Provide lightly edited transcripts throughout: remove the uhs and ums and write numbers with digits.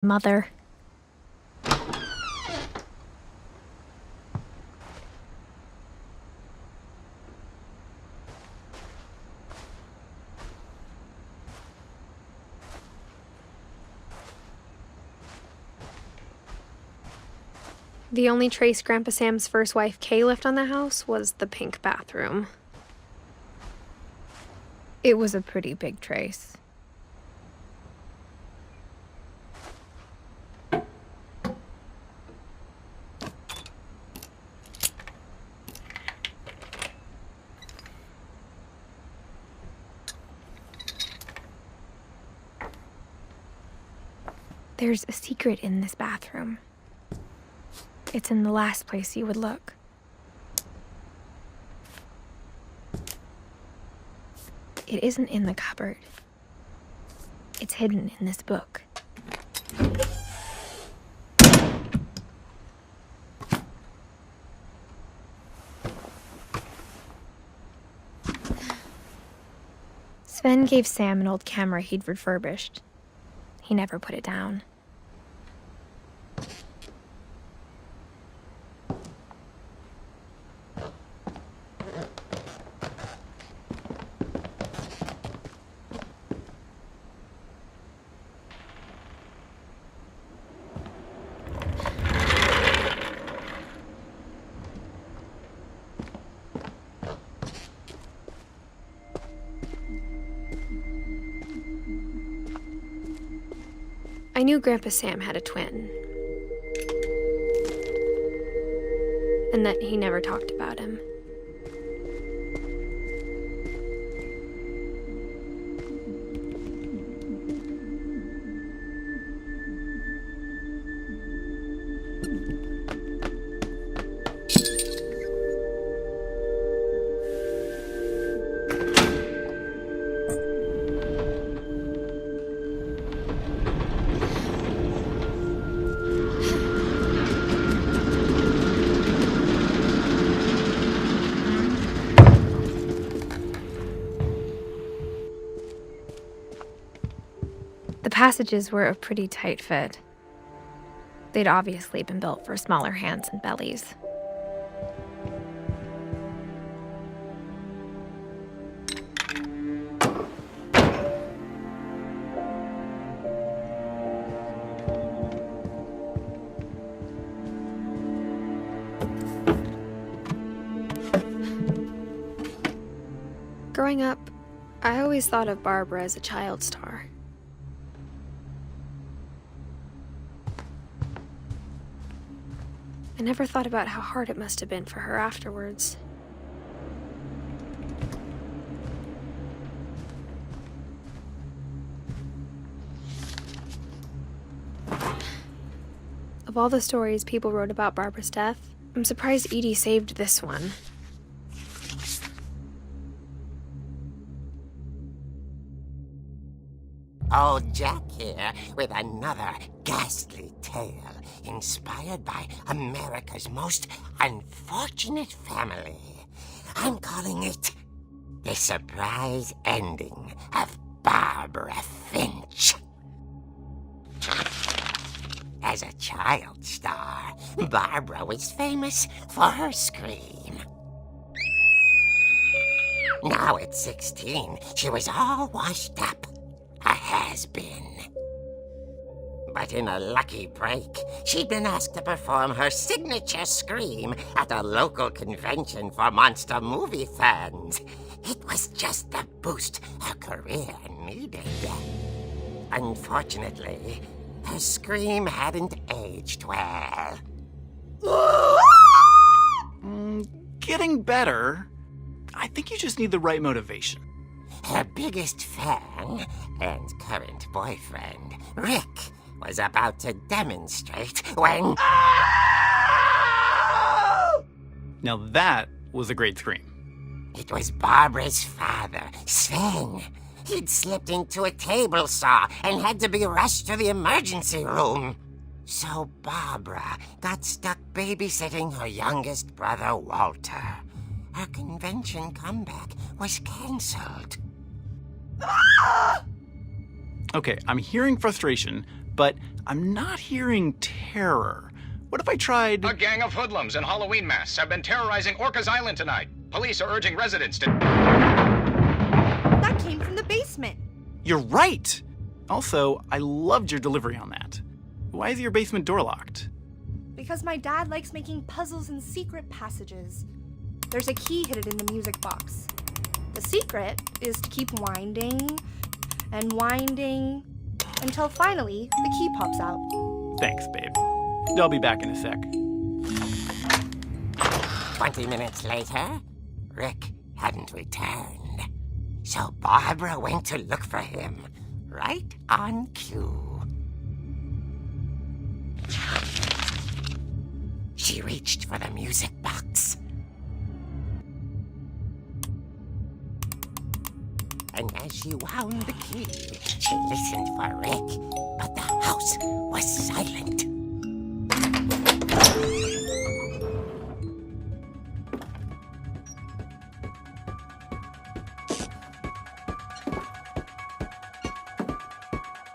Mother. The only trace Grandpa Sam's first wife, Kay, left on the house was the pink bathroom. It was a pretty big trace. There's a secret in this bathroom. It's in the last place you would look. It isn't in the cupboard. It's hidden in this book. Sven gave Sam an old camera he'd refurbished. He never put it down. I knew Grandpa Sam had a twin, and that he never talked about him. The passages were a pretty tight fit. They'd obviously been built for smaller hands and bellies. Growing up, I always thought of Barbara as a child star. I never thought about how hard it must have been for her afterwards. Of all the stories people wrote about Barbara's death, I'm surprised Edie saved this one. Old Jack here with another ghastly tale inspired by America's most unfortunate family. I'm calling it The Surprise Ending of Barbara Finch. As a child star, Barbara was famous for her scream. Now at 16, she was all washed up. A has-been. But in a lucky break, she'd been asked to perform her signature scream at a local convention for monster movie fans. It was just the boost her career needed. Unfortunately, her scream hadn't aged well. Getting better. I think you just need the right motivation. Her biggest fan and current boyfriend, Rick, was about to demonstrate when... Now that was a great scream. It was Barbara's father, Sven. He'd slipped into a table saw and had to be rushed to the emergency room. So Barbara got stuck babysitting her youngest brother, Walter. Her convention comeback was cancelled. Okay, I'm hearing frustration, but I'm not hearing terror. What if I tried... A gang of hoodlums in Halloween masks have been terrorizing Orcas Island tonight. Police are urging residents to... That came from the basement. You're right! Also, I loved your delivery on that. Why is your basement door locked? Because my dad likes making puzzles and secret passages. There's a key hidden in the music box. The secret is to keep winding and winding until finally the key pops out. Thanks, babe. I'll be back in a sec. 20 minutes later, Rick hadn't returned. So Barbara went to look for him, right on cue. She reached for the music box. And as she wound the key, she listened for Rick, but the house was silent.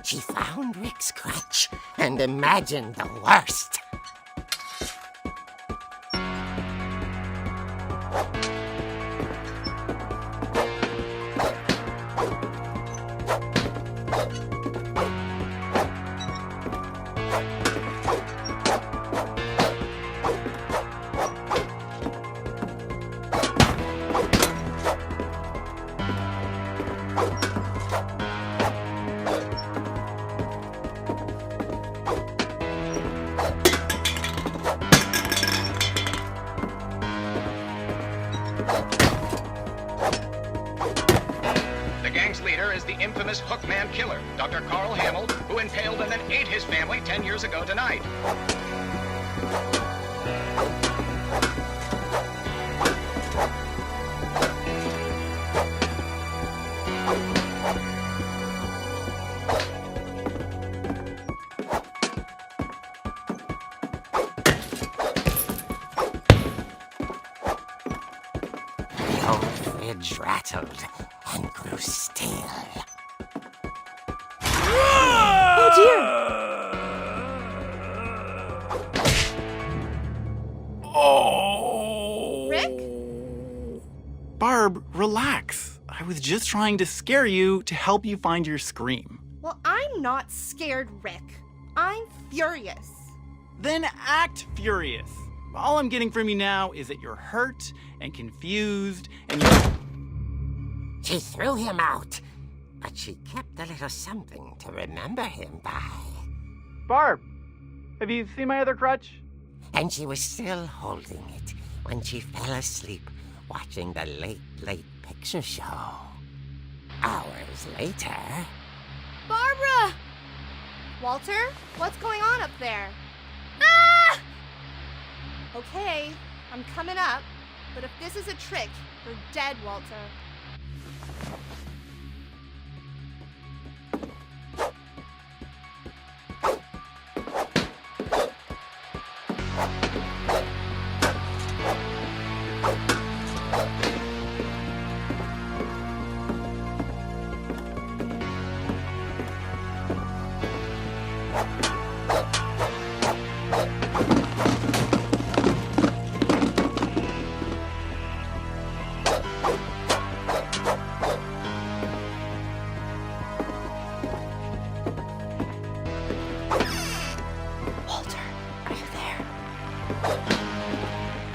She found Rick's crutch and imagined the worst. The gang's leader is the infamous Hookman killer, Dr. Carl Hamill, who impaled and then ate his family 10 years ago tonight. The old fridge rattled and grew still. Oh dear! Oh! Rick? Barb, relax. I was just trying to scare you to help you find your scream. Well, I'm not scared, Rick. I'm furious. Then act furious. All I'm getting from you now is that you're hurt and confused and you're... She threw him out, but she kept a little something to remember him by. Barb, have you seen my other crutch? And she was still holding it when she fell asleep watching the late picture show. Hours later... Barbara! Walter, what's going on up there? Ah! Okay, I'm coming up, but if this is a trick, you're dead, Walter.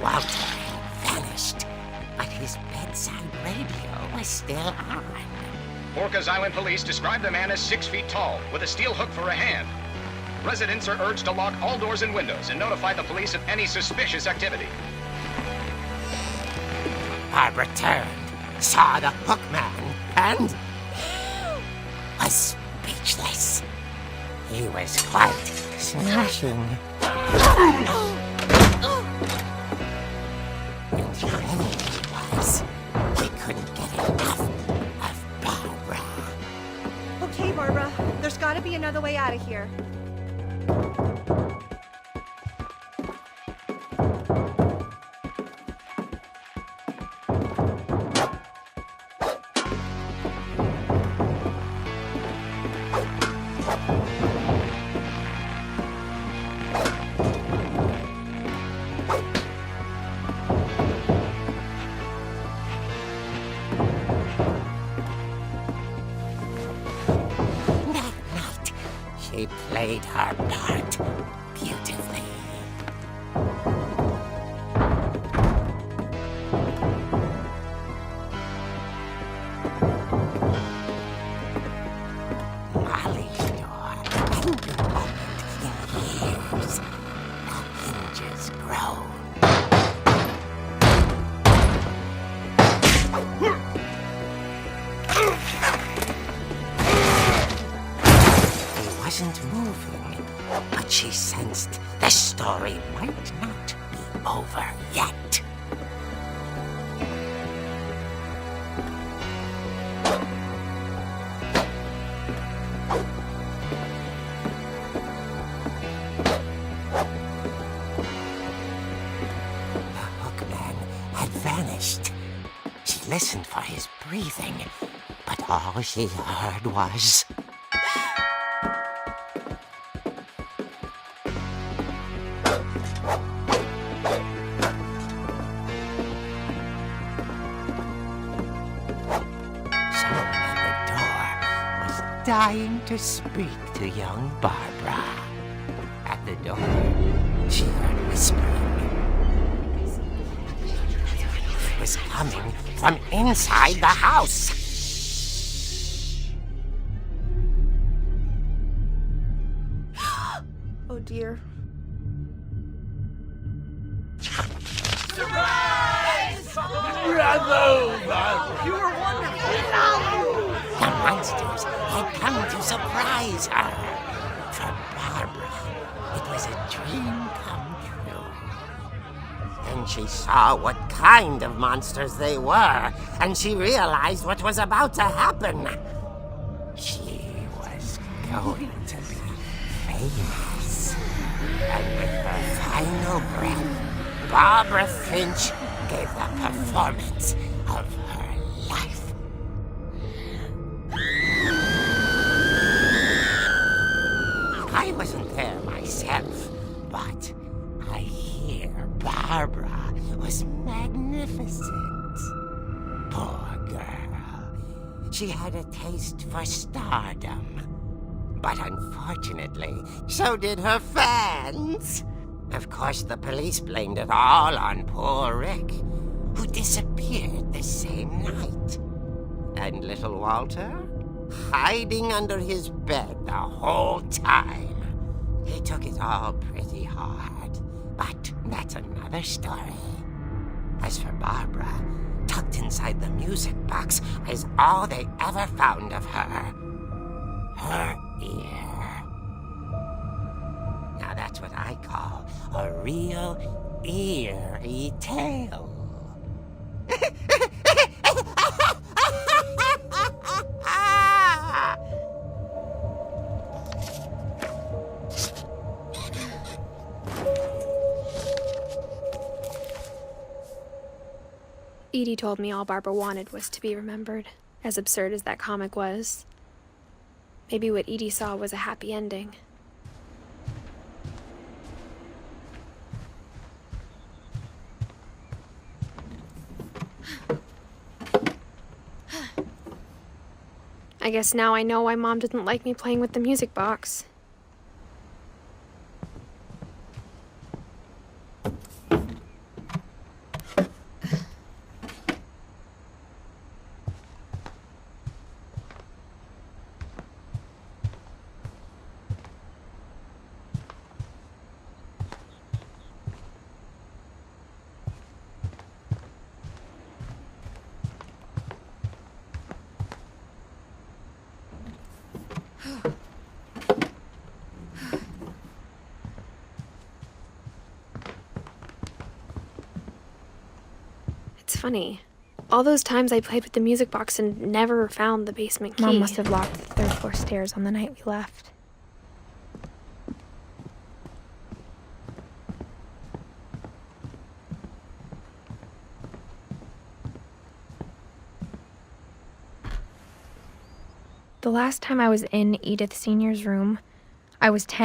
Walter had vanished, but his bedside radio was still on. Orcas Island police describe the man as 6 feet tall, with a steel hook for a hand. Residents are urged to lock all doors and windows and notify the police of any suspicious activity. Barbara turned, saw the hook man, and was speechless. He was quite smashing. And strange it was, he couldn't get enough of Barbara. Okay, Barbara, there's gotta be another way out of here. her part beautifully. Molly's door hadn't been opened in years. The hinges groaned. He wasn't moving, but she sensed the story might not be over yet. The hookman had vanished. She listened for his breathing, but all she heard was... Someone at the door was dying to speak to young Barbara. At the door, she heard whispering. It was coming from inside the house. Oh dear. The monsters had come to surprise her. For Barbara, it was a dream come true. Then she saw what kind of monsters they were, and she realized what was about to happen. She was going to be famous. And with her final breath, Barbara Finch gave the performance of her life. I wasn't there myself, but I hear Barbara was magnificent. Poor girl. She had a taste for stardom. But unfortunately, so did her fans. Of course, the police blamed it all on poor Rick, who disappeared the same night. And little Walter? Hiding under his bed the whole time. He took it all pretty hard, but that's another story. As for Barbara, tucked inside the music box is all they ever found of her. Her ear. Now that's what I call a real eerie tale. Edie told me all Barbara wanted was to be remembered, as absurd as that comic was. Maybe what Edie saw was a happy ending. I guess now I know why Mom didn't like me playing with the music box. It's funny. All those times I played with the music box and never found the basement key. Mom must have locked the third floor stairs on the night we left. The last time I was in Edith Sr.'s room, I was 10.